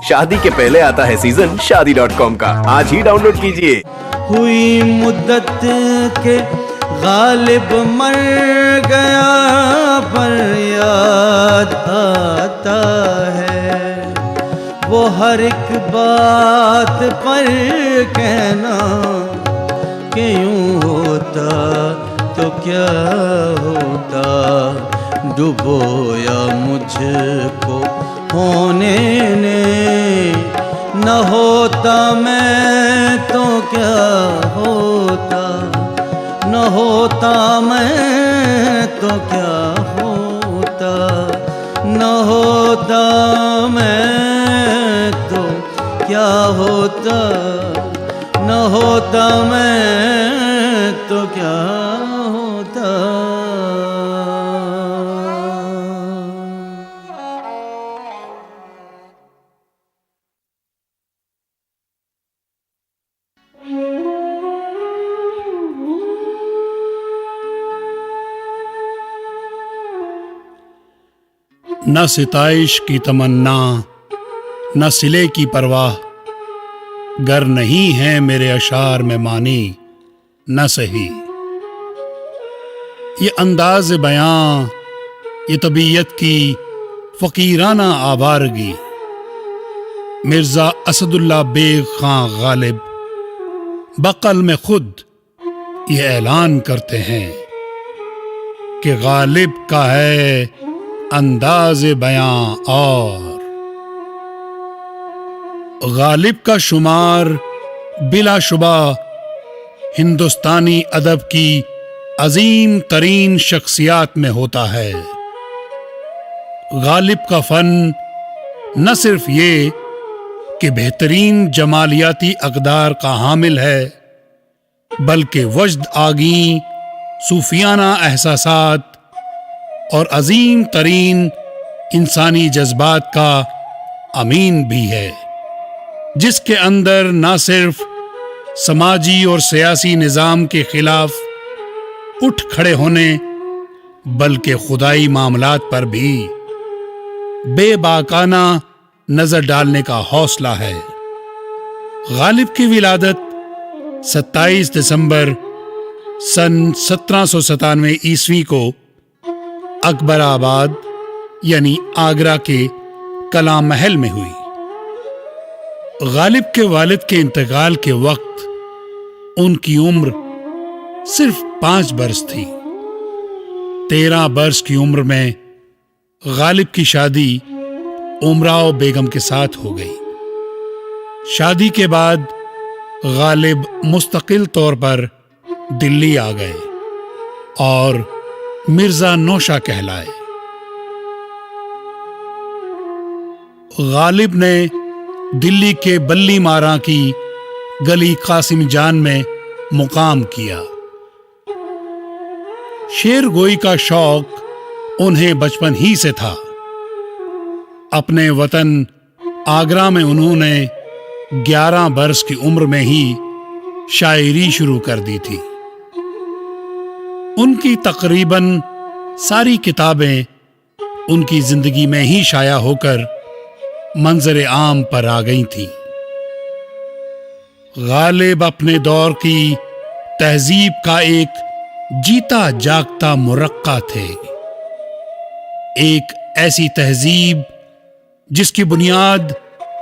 शादी के पहले आता है सीजन शादी.com का। आज ही डाउनलोड कीजिए। हुई मुद्दत के गालिब मर गया पर याद आता है वो हर एक बात पर कहना कि यूं होता तो क्या होता, डुबोया मुझको होने ने, न होता मैं तो क्या होता, न होता मैं तो क्या होता, न होता मैं तो क्या होता, न होता मैं तो क्या होता। न सिताइश की तमन्ना न सिले की परवाह, गर नहीं है मेरे अशार में मानी न सही। ये अंदाज बयां, ये तबीयत की फकीराना आवारगी, मिर्जा असदुल्ला बेग खां गालिब बकल में खुद ये ऐलान करते हैं कि गालिब का है अंदाज बयां और। गालिब का शुमार बिलाशुबा हिंदुस्तानी अदब की अजीम तरीन शख्सियात में होता है। गालिब का फन न सिर्फ ये कि बेहतरीन जमालियाती अक़दार का हामिल है, बल्कि वज्द आगी सूफियाना एहसासात और अजीम तरीन इंसानी जज्बात का अमीन भी है, जिसके अंदर न सिर्फ समाजी और सियासी निज़ाम के खिलाफ उठ खड़े होने बल्कि खुदाई मामलात पर भी बेबाकाना नजर डालने का हौसला है। गालिब की विलादत 27 दिसंबर सन 1797 ईस्वी को अकबराबाद यानी आगरा के कला महल में हुई। गालिब के वालिद के इंतकाल के वक्त उनकी उम्र सिर्फ 5 बरस थी। 13 बरस की उम्र में गालिब की शादी उमराव बेगम के साथ हो गई। शादी के बाद गालिब मुस्तकिल तौर पर दिल्ली आ गए और मिर्जा नौशा कहलाए। गालिब ने दिल्ली के बल्ली मारा की गली कासिम जान में मुकाम किया। शेर गोई का शौक उन्हें बचपन ही से था। अपने वतन आगरा में उन्होंने 11 बरस की उम्र में ही शायरी शुरू कर दी थी। उनकी तकरीबन सारी किताबें उनकी जिंदगी में ही शाया होकर मंजर आम पर आ गई थी। गालिब अपने दौर की तहजीब का एक जीता जागता मुरक्का थे। एक ऐसी तहजीब जिसकी बुनियाद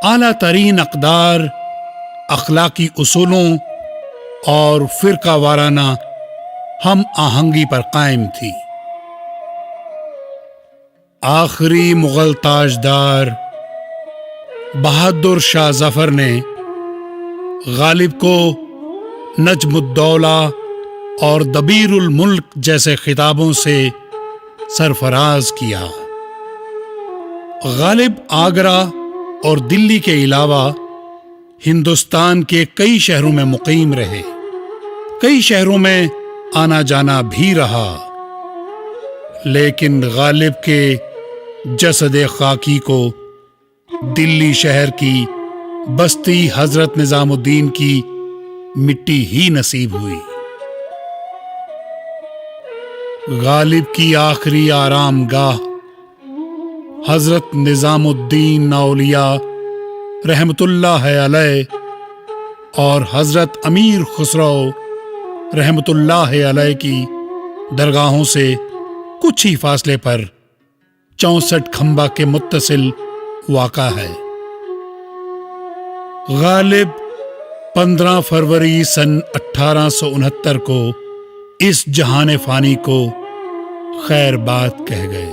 आला तरीन अक़दार, अखलाकी उसूलों और फिरका वाराना हम आहंगी पर कायम थी। आखिरी मुगल ताजदार बहादुर शाह जफर ने गालिब को नजमुद्दौला और दबीरुल मुल्क जैसे खिताबों से सरफराज किया। गालिब आगरा और दिल्ली के अलावा हिंदुस्तान के कई शहरों में मुकीम रहे। कई शहरों में आना जाना भी रहा, लेकिन गालिब के जसद खाकी को दिल्ली शहर की बस्ती हजरत निजामुद्दीन की मिट्टी ही नसीब हुई। गालिब की आखिरी आराम गाह हजरत निजामुद्दीन औलिया रहमतुल्लाह अलैह और हजरत अमीर खुसरो रहमतुल्लाह अलैह की दरगाहों से कुछ ही फासले पर 64 खंबा के मुत्तसिल वाक़ा है। गालिब 15 फरवरी सन 1869 को इस जहान फानी को खैर बात कह गए।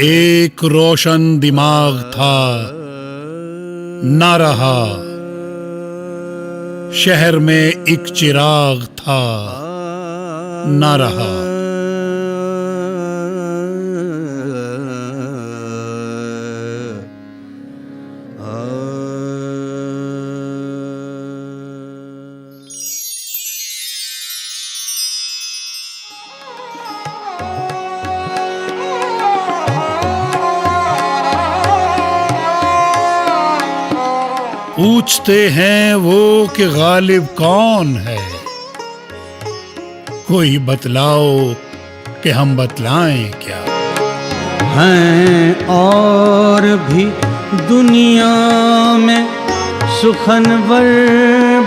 एक रोशन दिमाग था ना रहा, शहर में एक चिराग था ना रहा। पूछते हैं वो कि गालिब कौन है, कोई बतलाओ कि हम बतलाएं क्या। हैं और भी दुनिया में सुखनवर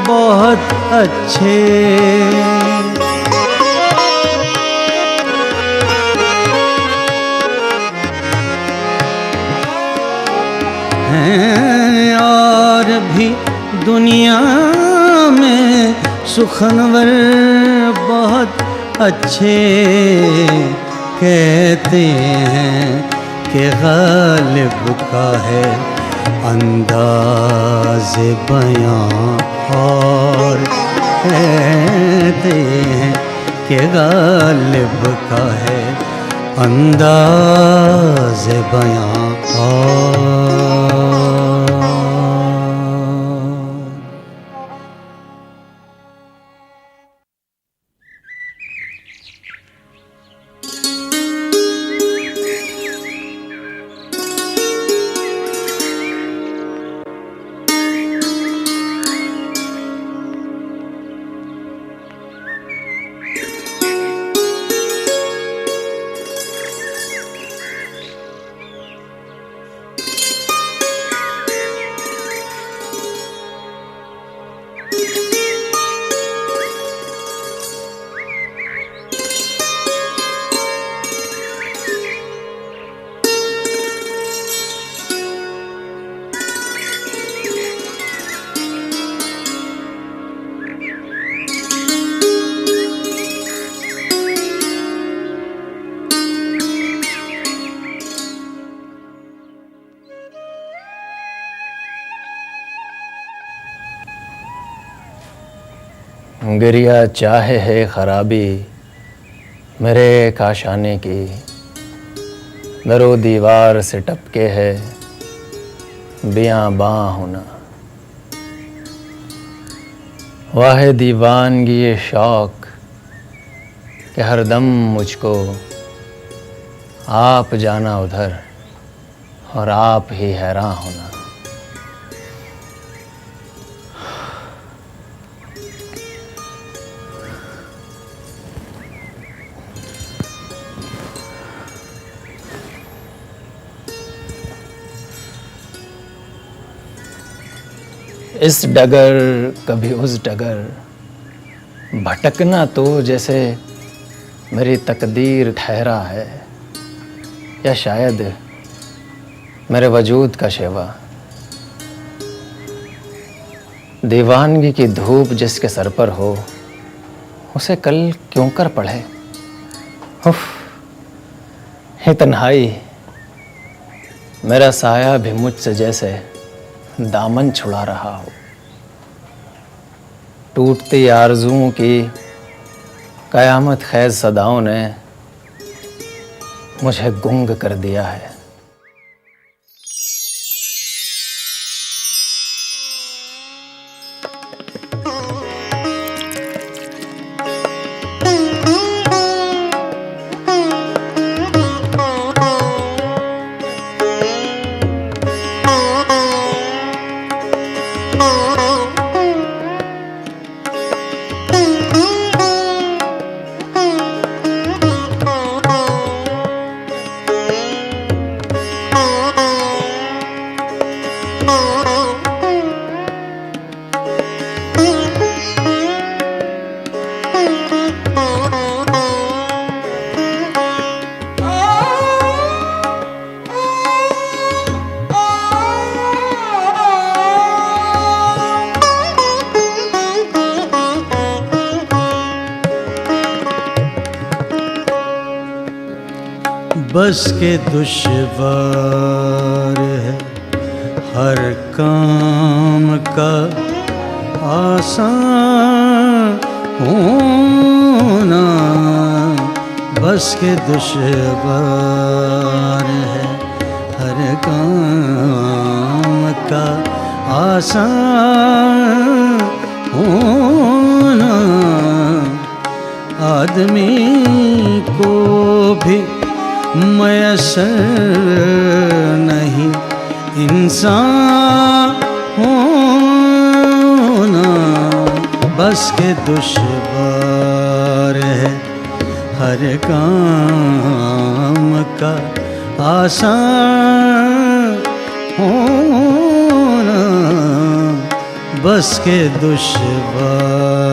बहुत अच्छे, हैं और भी दुनिया में सुखनवर बहुत अच्छे। कहते हैं कि गालिब का है अंदाज़ बयां, और कहते हैं कि गालिब का है अंदाज़ बयां। गिरिया चाहे है खराबी मेरे काशाने की, दरो दीवार से टपके है बियां बां होना। वाहे दीवानगी ये शौक कि हरदम मुझको आप जाना उधर और आप ही हैरान होना। इस डगर कभी उस डगर भटकना तो जैसे मेरी तकदीर ठहरा है, या शायद मेरे वजूद का शेवा। दीवानगी की धूप जिसके सर पर हो उसे कल क्यों कर पढ़े। उफ, ये तन्हाई, मेरा साया भी मुझसे जैसे दामन छुड़ा रहा हो। टूटती आरज़ुओं की कयामत खैज सदाओं ने मुझे गुंग कर दिया है। बस के दुश्वार है हर काम का आसान होना, बस के दुश्वार है हर काम का आसान होना। आदमी को भी मयसर नहीं इंसान होना, बस के दुश्वार है हर काम का आसान होना, बस के दुश्वार।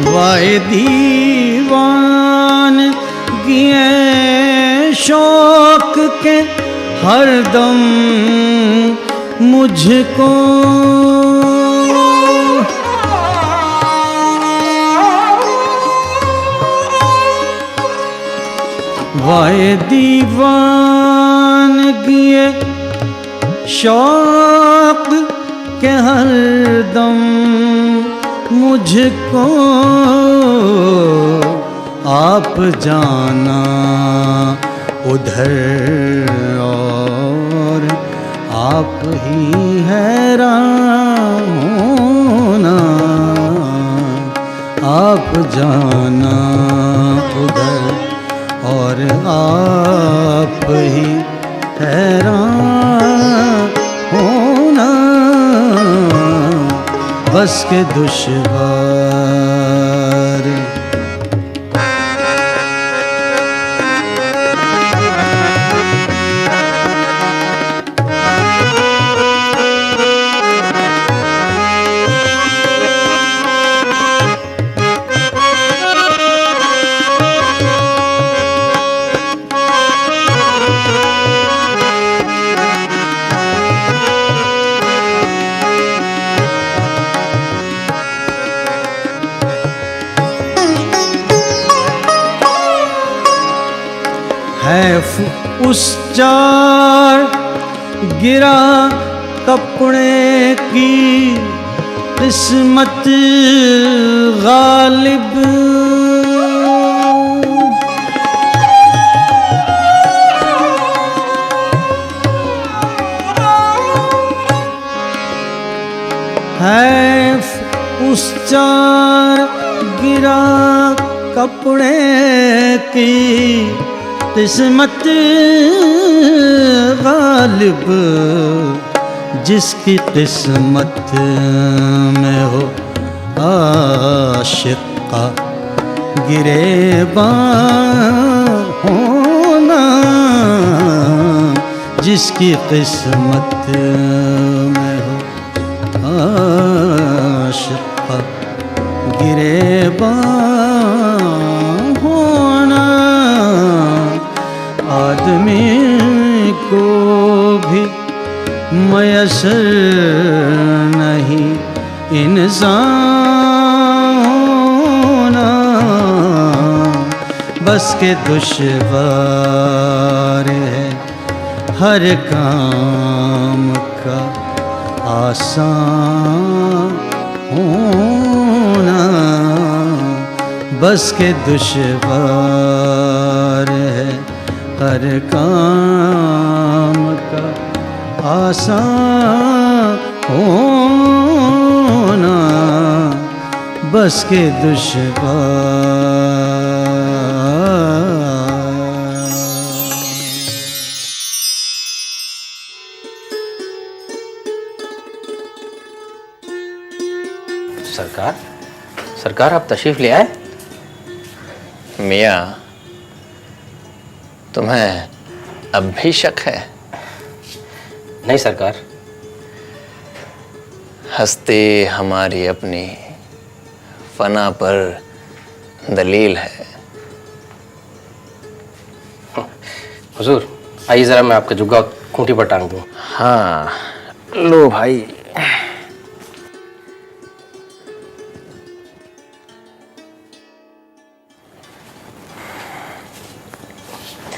वाए दीवान गिए शौक के हरदम मुझको, वाए दीवान गिए शौक के हरदम मुझको, आप जाना उधर और आप ही हैरान होना, आप जाना उधर और आप ही हैरान होना, बस के दुश्वार। है उस चार गिरा कपड़े की किस्मत गालिब, है उस चार गिरा कपड़े की किस्मत गालिब, जिसकी किस्मत में हो आशिक का गिरेबान होना, जिसकी किस्मत में हो आशिक का गिरेबान होना। आदमी को भी मयसर नहीं इंसान होना, बस के दुश्वार है हर काम का आसान होना, बस के दुश्वार है हर काम का आसान होना, बस के दुश्वार। सरकार, सरकार आप तशरीफ ले आए। मियाँ, तुम्हें अब भी शक है? नहीं सरकार। हस्ती हमारी अपनी फना पर दलील है। हुजूर, आइए जरा मैं आपका जुग्गा खूंटी पर टांग दूं। हाँ, लो भाई।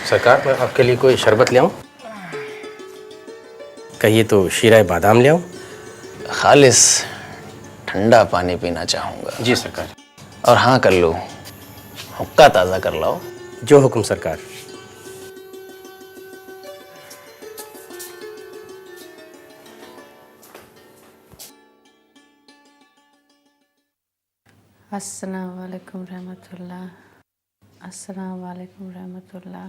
सरकार, मैं आपके लिए कोई शरबत ले आऊं? कहिए तो शीरा बादाम ले आऊं? खालिस ठंडा पानी पीना चाहूँगा। जी सरकार। और हाँ, कर लो, हुक्का ताज़ा कर लाओ। जो हुक्म सरकार। अस्सलाम वालेकुम रहमतुल्लाह। अस्सलाम वालेकुम रहमतुल्लाह।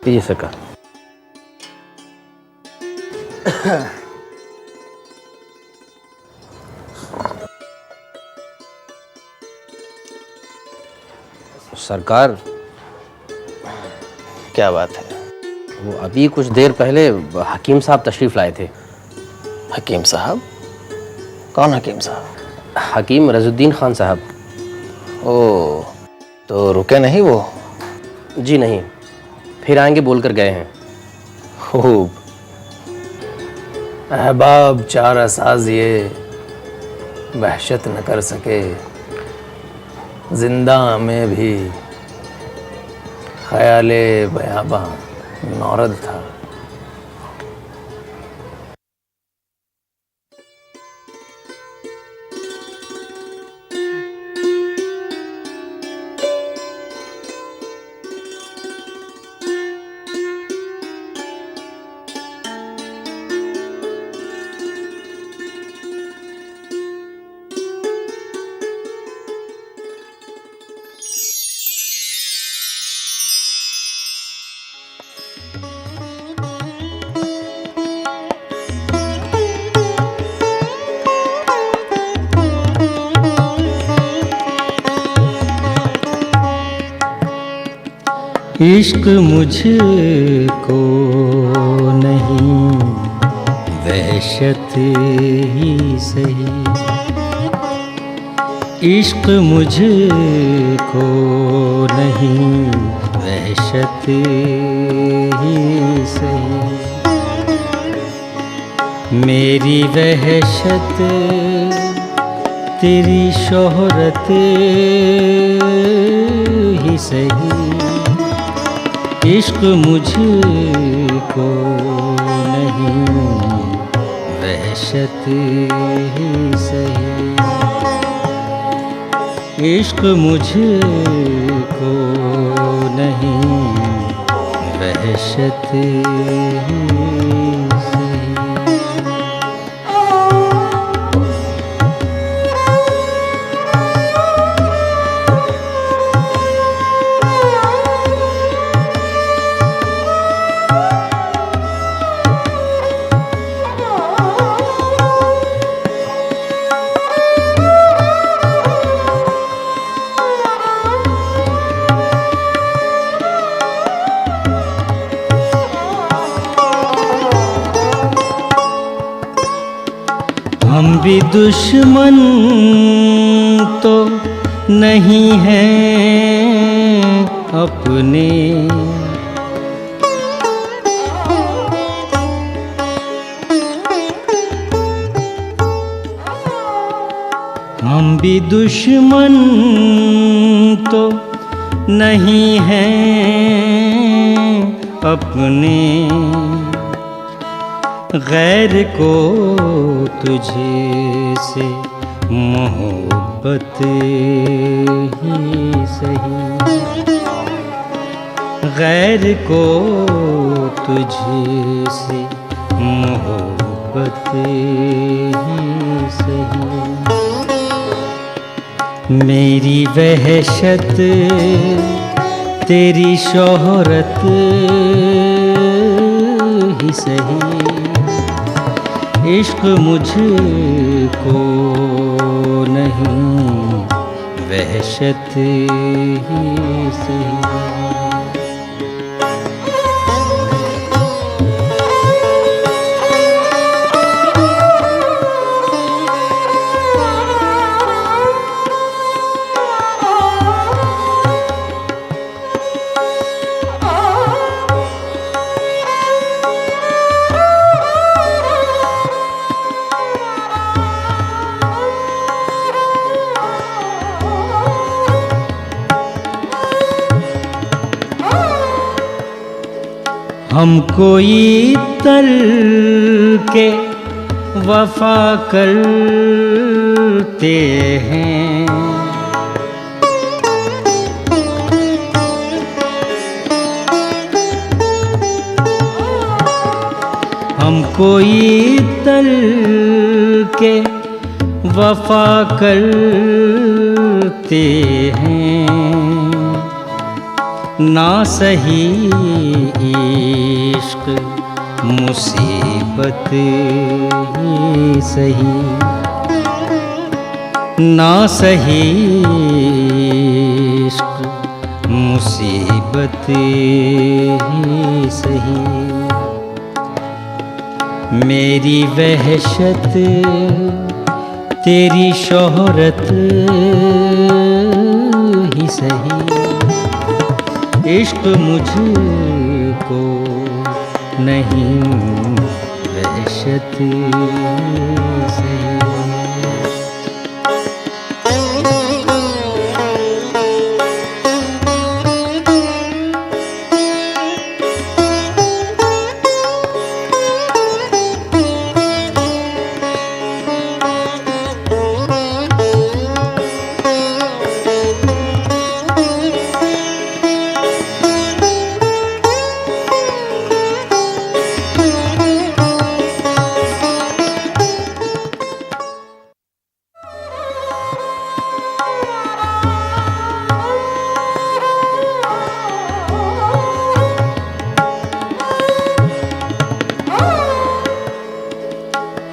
जी सरकार। सरकार, क्या बात है? वो अभी कुछ देर पहले हकीम साहब तशरीफ लाए थे। हकीम साहब? कौन हकीम साहब? हकीम रजुद्दीन खान साहब। ओ, तो रुके नहीं वो? जी नहीं, फिर आएंगे बोलकर गए हैं। खूब। अहबाब चारा साज ये वहशत न कर सके, जिंदा में भी ख्याले बयाबां नौरद था। इश्क मुझको नहीं वहशत ही सही, इश्क मुझको नहीं वहशत ही सही, मेरी वहशत तेरी शोहरत ही सही, इश्क मुझको नहीं वहशत ही सही, इश्क मुझको नहीं वहशत ही सही। हम भी दुश्मन तो नहीं हैं अपने, हम भी दुश्मन तो नहीं हैं अपने, गैर को तुझे से मोहब्बत ही सही, गैर को तुझसे मोहब्बत ही सही। मेरी वहशत तेरी शोहरत ही सही, इश्क मुझको नहीं वहशत ही सही। हम कोई तल के वफा करते हैं, हम कोई तल के वफा करते हैं, ना सही इश्क मुसीबत ही सही, ना सही इश्क मुसीबत ही सही। मेरी वहशत तेरी शोहरत ही सही, इश्क मुझको नहीं वहशत सही।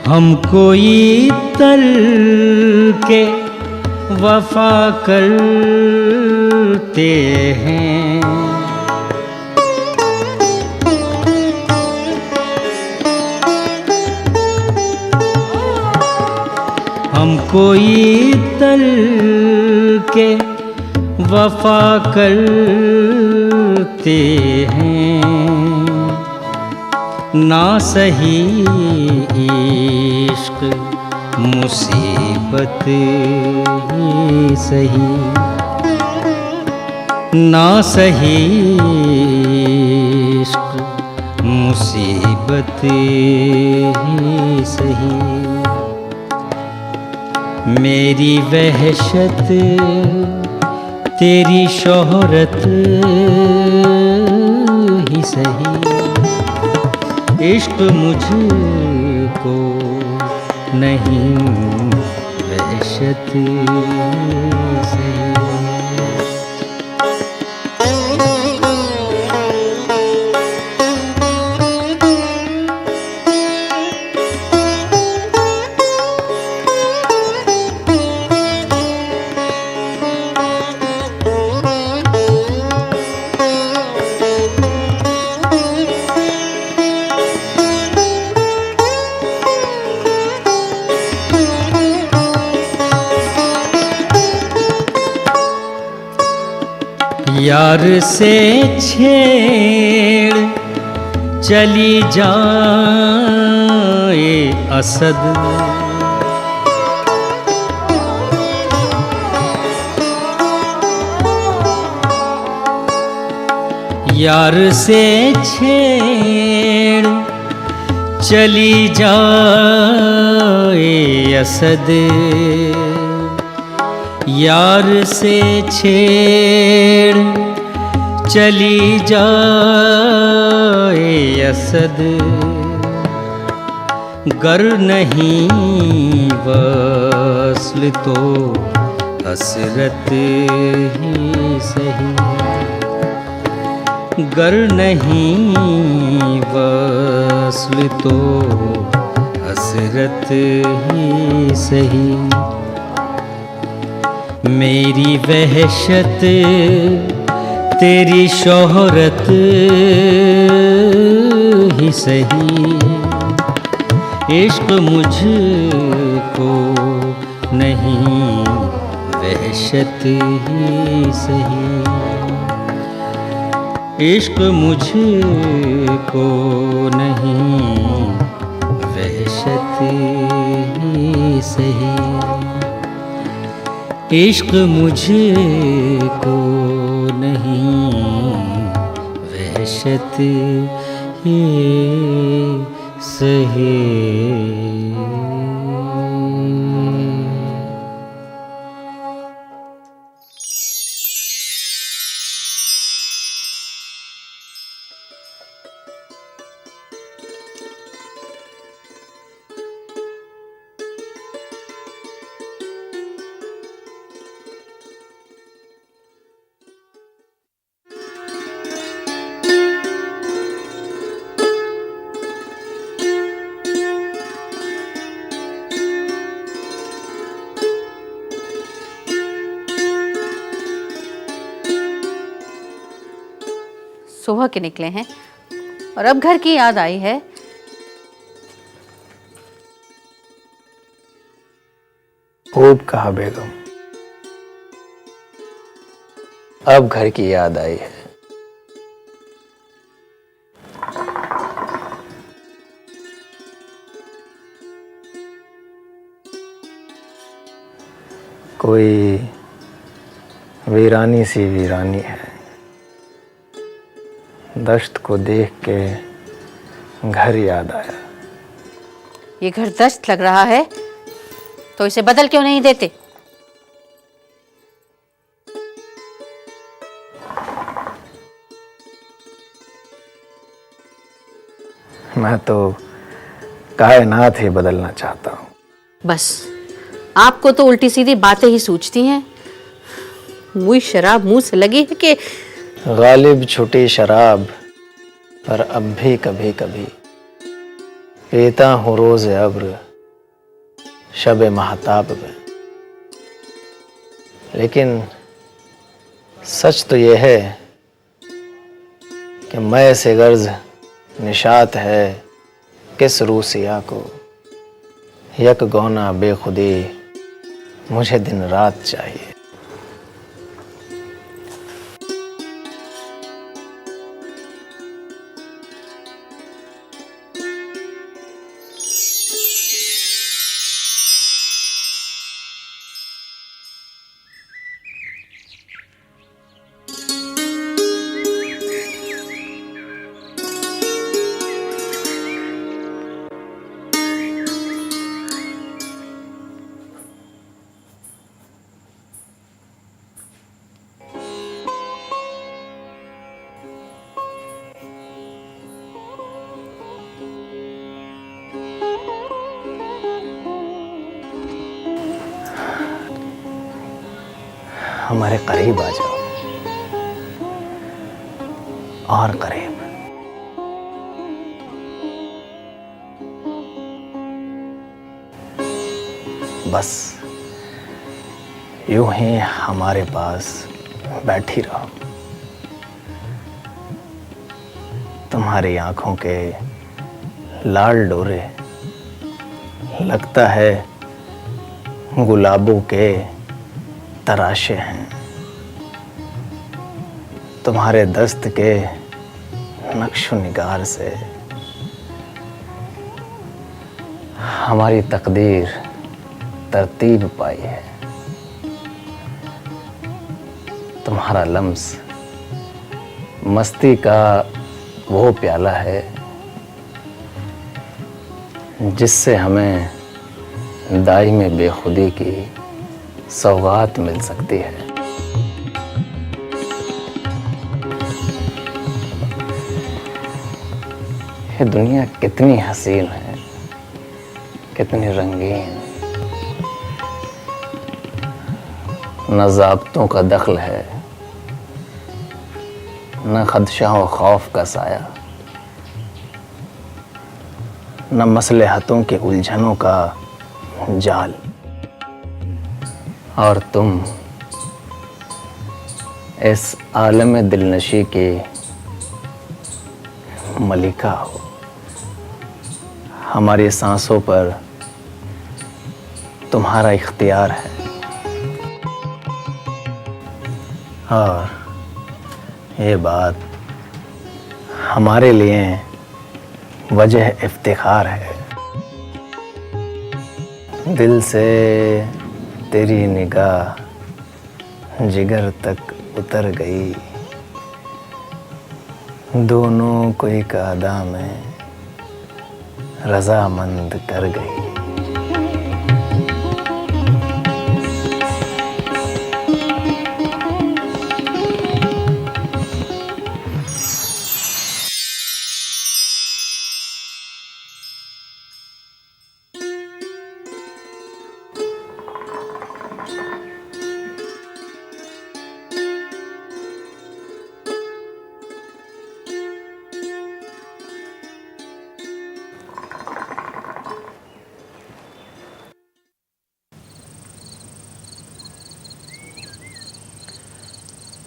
हम कोई तल के वफा करते हैं, हम कोई तल के वफा करते हैं, ना सही इश्क मुसीबत ही सही, ना सही इश्क मुसीबत ही सही। मेरी वहशत तेरी शोहरत ही सही, इश्क मुझको नहीं वहशत सही। यार से छेड़ चली जाए असद, यार से छेड़ चली जाए असद, यार से छेड़ चली जाए असद, गर नहीं वस्ल तो हसरत ही सही। गर नहीं वस्ल तो हसरत ही सही। मेरी वहशत तेरी शोहरत ही सही। इश्क मुझको नहीं वहशत ही सही। इश्क मुझको नहीं वहशत ही सही। इश्क मुझको नहीं वहशत ही सही। सुबह के निकले हैं और अब घर की याद आई है। खूब कहा बेगम, अब घर की याद आई है। कोई वीरानी सी वीरानी है। दश्त को देख के घर याद आया। ये घर दस्त लग रहा है तो इसे बदल क्यों नहीं देते? मैं तो कायनात ही बदलना चाहता हूँ। बस आपको तो उल्टी सीधी बातें ही सूझती हैं। मुई शराब मुंह से लगी है कि गालिब छुटी शराब, पर अब भी कभी कभी पीता हूँ रोज अब्र शब महताब में। लेकिन सच तो यह है कि मैं से गर्ज निशात है किस रूसिया को। यक गौना बेखुदी मुझे दिन रात चाहिए। हमारे करीब आ जाओ, और करीब। बस यूं ही हमारे पास बैठी रहो। तुम्हारी आंखों के लाल डोरे लगता है गुलाबों के तराशे हैं। तुम्हारे दस्त के नक्शो निगार से हमारी तकदीर तरतीब पाई है। तुम्हारा लम्स मस्ती का वो प्याला है जिससे हमें दाई में बेखुदी की सौगात मिल सकती है। ये दुनिया कितनी हसीन है, कितनी रंगीन। न ज़ाब्तों का दखल है, न खदशा व खौफ का साया, न मसलहतों के उलझनों का जाल। और तुम इस आलम दिलनशी के मलिका हो। हमारी सांसों पर तुम्हारा इख्तियार है। और ये बात हमारे लिए वजह इफ्तिखार है। दिल से तेरी निगाह जिगर तक उतर गई, दोनों को एक अदा में रजामंद कर गई।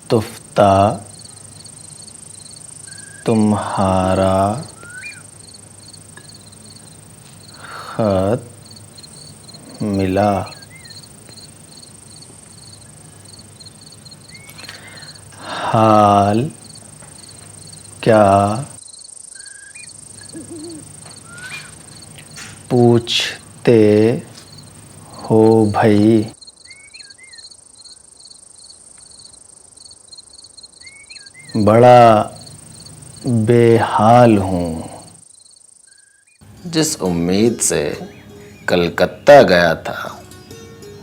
तुफ्ता तुम्हारा खत मिला, हाल क्या पूछते हो भाई? बड़ा बेहाल हूँ। जिस उम्मीद से कलकत्ता गया था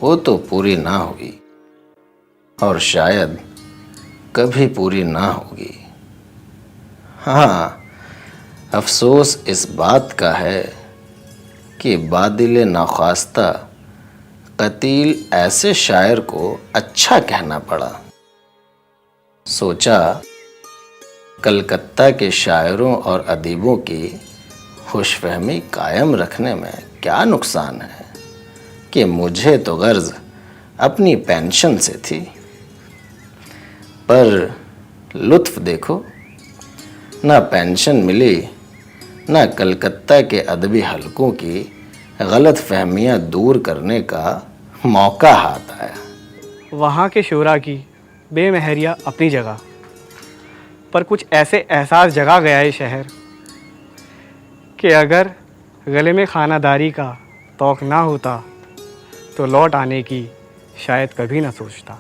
वो तो पूरी ना हुई, और शायद कभी पूरी ना होगी। हाँ, अफसोस इस बात का है कि बादिल नाख्वास्ता कतील ऐसे शायर को अच्छा कहना पड़ा। सोचा कलकत्ता के शायरों और अदीबों की खुशफहमी कायम रखने में क्या नुकसान है कि मुझे तो गर्ज अपनी पेंशन से थी। पर लुत्फ देखो, ना पेंशन मिली, ना कलकत्ता के अदबी हलकों की गलत फहमियाँ दूर करने का मौका हाथ आया। वहाँ के शोरा की बेमहरिया अपनी जगह, पर कुछ ऐसे एहसास जगा गया है शहर कि अगर गले में खानादारी का तौक ना होता तो लौट आने की शायद कभी ना सोचता।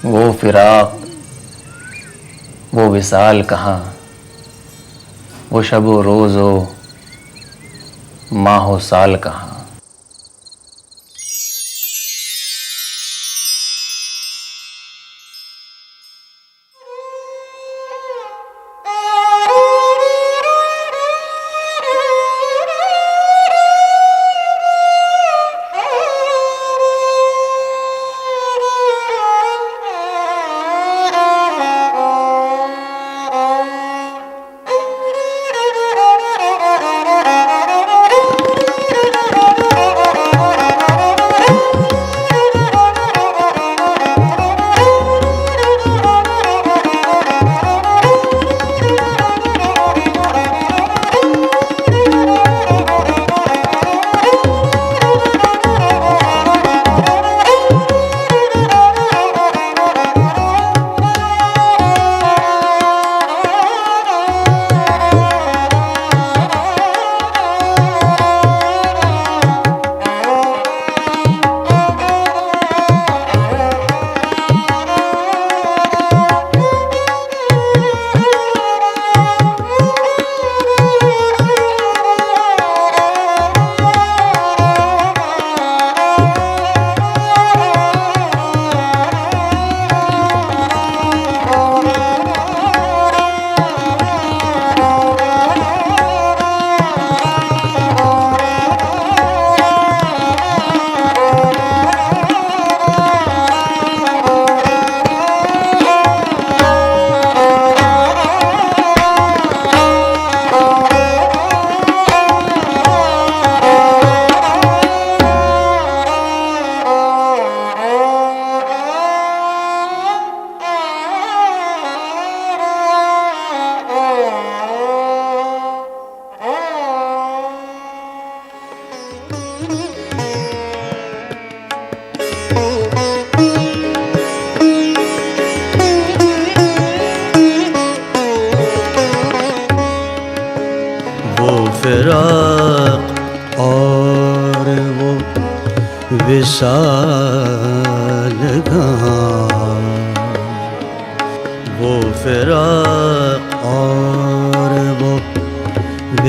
वो फिराक, वो विसाल कहाँ, वो शबो रोज़ो माहो साल कहाँ।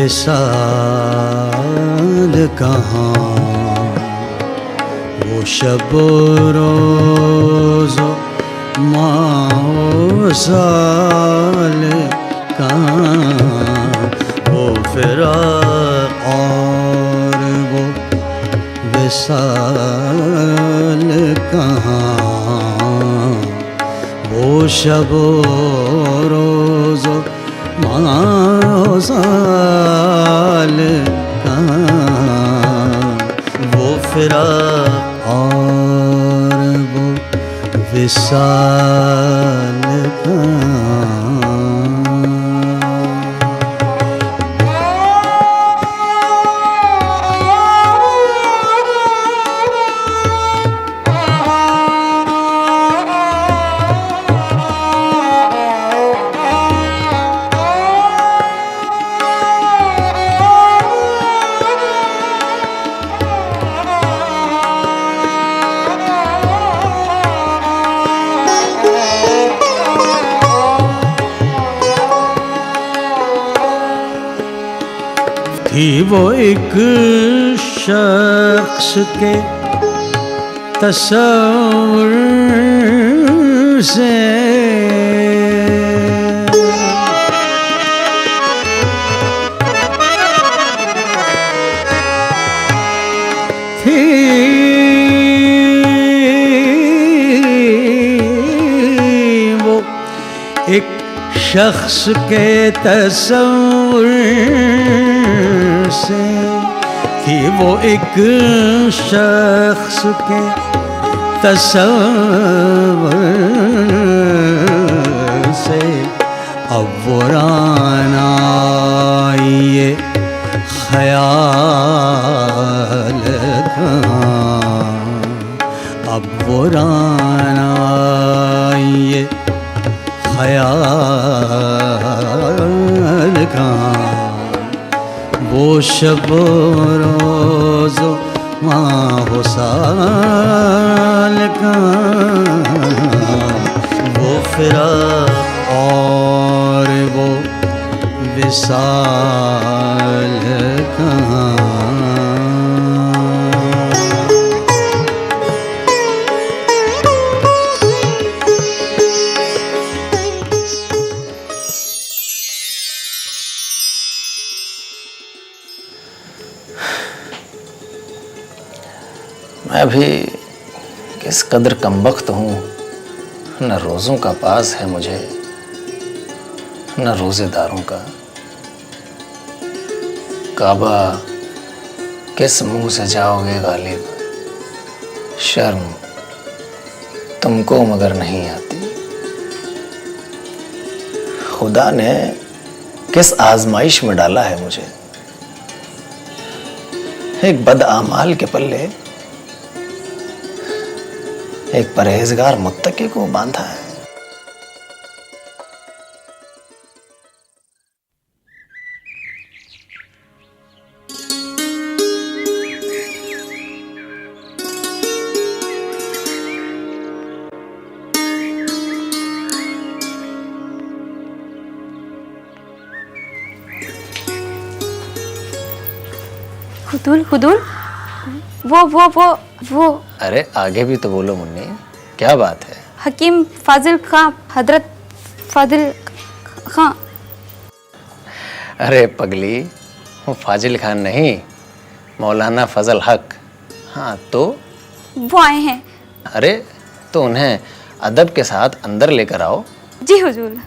विसाल कहाँ, वो शब रोज़ माओ साल कहाँ, वो फिराक और वो विसाल कहाँ, वो शब रोज़ माओ साल कहाँ, वो फिराक और वो विसाल कहाँ। थी वो एक शख्स के तस्वुर से, थी वो एक शख्स के तस्वुर से, थी वो एक शख्स के तस्वुर से, अब वो राना ये ख्याल कहाँ, अब वो राना ये ख्याल कहाँ, वो शब रोज़ माहो साल कहाँ, वो फिराक और वो विसाल कहाँ। मैं भी किस कदर कमबख्त हूँ, न रोज़ों का पास है मुझे न रोज़ेदारों का। काबा किस मुंह से जाओगे गालिब, शर्म तुमको मगर नहीं आती। खुदा ने किस आजमाइश में डाला है मुझे, एक बदआमाल के पल्ले एक परहेजगार मुत्तकी को बांधा है। हुदूल हुदूल, वो अरे आगे भी तो बोलो मुन्नी, क्या बात है? हकीम फाजिल खां, हजरत फाजिल खां। अरे पगली, वो फाजिल खान नहीं, मौलाना फजल हक। हाँ तो वो आए हैं। अरे तो उन्हें अदब के साथ अंदर लेकर आओ। जी हुजूर।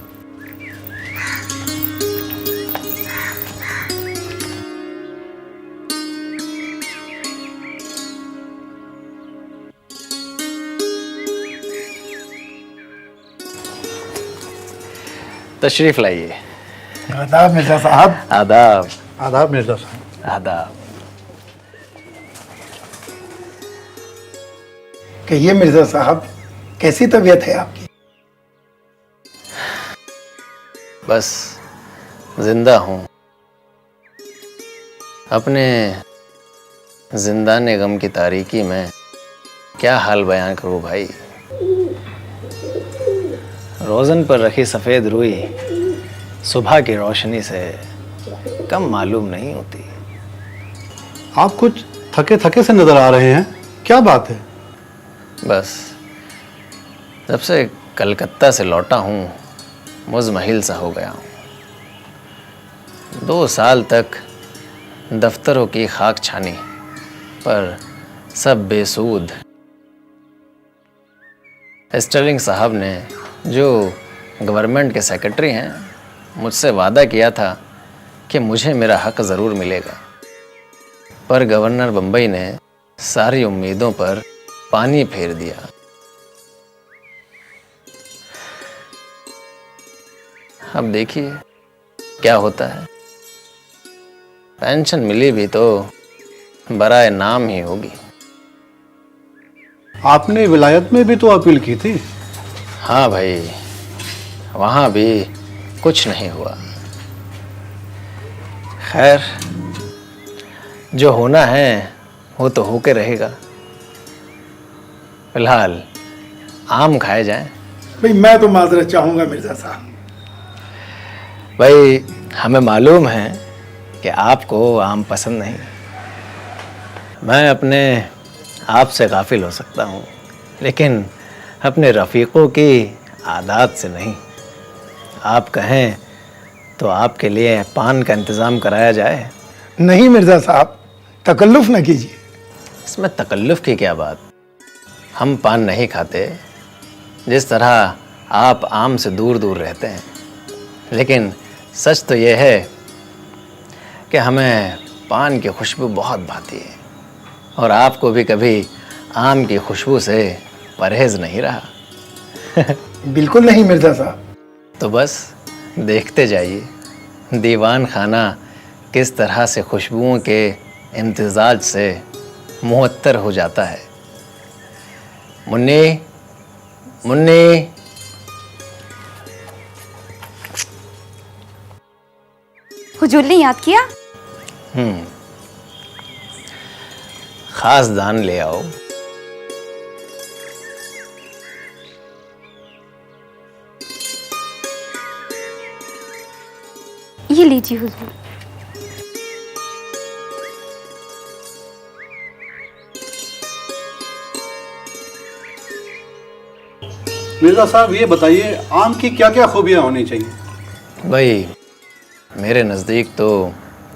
तशरीफ लाइए। आदाब मिर्जा साहब। आदाब। आदाब मिर्जा साहब। आदाब। कहिए मिर्जा साहब, कैसी तबीयत है आपकी? बस जिंदा हूँ। अपने जिंदाने गम की तारीकी में क्या हाल बयान करूँ भाई। रोज़न पर रखी सफ़ेद रुई सुबह की रोशनी से कम मालूम नहीं होती। आप कुछ थके थके से नजर आ रहे हैं, क्या बात है? बस जब से कलकत्ता से लौटा हूँ मुज़महिल सा हो गया हूँ। 2 साल तक दफ्तरों की खाक छानी पर सब बेसूद। स्टर्लिंग साहब ने जो गवर्नमेंट के सेक्रेटरी हैं मुझसे वादा किया था कि मुझे मेरा हक ज़रूर मिलेगा, पर गवर्नर बम्बई ने सारी उम्मीदों पर पानी फेर दिया। अब देखिए क्या होता है। पेंशन मिली भी तो बराए नाम ही होगी। आपने विलायत में भी तो अपील की थी। हाँ भाई, वहाँ भी कुछ नहीं हुआ। खैर, जो होना है वो तो होके रहेगा। फिलहाल आम खाए जाएं। भाई मैं तो माजरत चाहूंगा मिर्जा साहब। भाई हमें मालूम है कि आपको आम पसंद नहीं। मैं अपने आप से गाफिल हो सकता हूँ, लेकिन अपने रफ़ीक़ों की आदत से नहीं। आप कहें तो आपके लिए पान का इंतज़ाम कराया जाए। नहीं मिर्जा साहब, तकल्लुफ़ न कीजिए। इसमें तकल्लुफ़ की क्या बात। हम पान नहीं खाते, जिस तरह आप आम से दूर दूर रहते हैं। लेकिन सच तो ये है कि हमें पान की खुशबू बहुत भाती है, और आपको भी कभी आम की खुशबू से परहेज़ नहीं रहा। बिल्कुल नहीं मिर्जा साहब। तो बस देखते जाइए दीवान खाना किस तरह से खुशबुओं के इम्तिजाज से मुअत्तर हो जाता है। मुन्नी, मुन्नी। हुजूर ने याद किया? खास दान ले आओ। ये लीजिए हुजूर। मिर्जा साहब ये बताइए, आम की क्या क्या खूबियाँ होनी चाहिए? भाई मेरे नज़दीक तो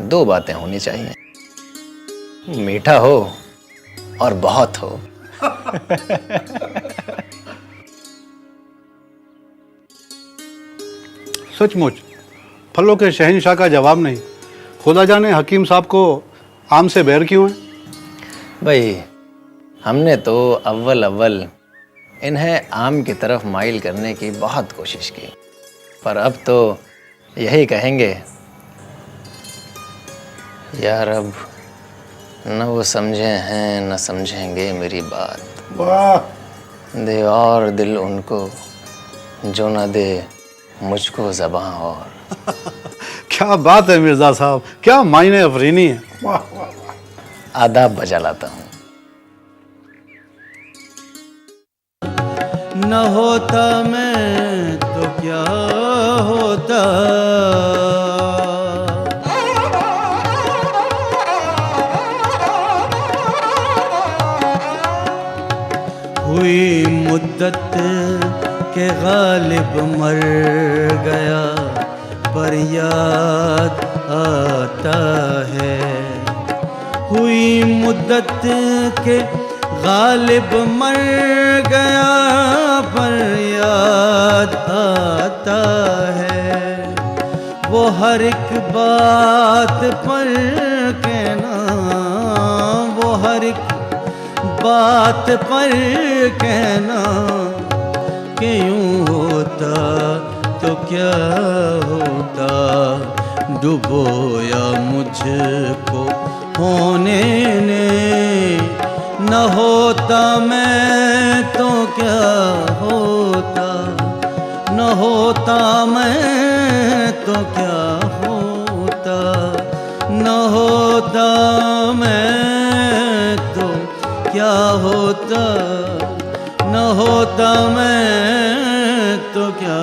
2 बातें होनी चाहिए, मीठा हो और बहुत हो। सचमुच फलों के शहंशाह का जवाब नहीं। खुदा जाने हकीम साहब को आम से बैर क्यों है? भाई हमने तो अव्वल इन्हें आम की तरफ माइल करने की बहुत कोशिश की, पर अब तो यही कहेंगे, यार अब न वो समझे हैं न समझेंगे मेरी बात। वाह। दे और दिल उनको जो न दे मुझको ज़बां और। क्या बात है मिर्जा साहब, क्या मायने अफरीनी है। वाह वाह वाह। आदाब बजा लाता हूँ। न होता मैं तो क्या होता, हुई मुद्दत के गालिब मर गया, पर याद आता है। हुई मुद्दत के गालिब मर गया, पर याद आता है। वो हर एक बात पर कहना, वो हर एक बात पर कहना कि यूं होता तो क्या होता, डुबोया मुझको होने ने। न होता मैं तो क्या होता, न होता मैं तो क्या होता, न होता मैं तो क्या होता, न होता मैं तो क्या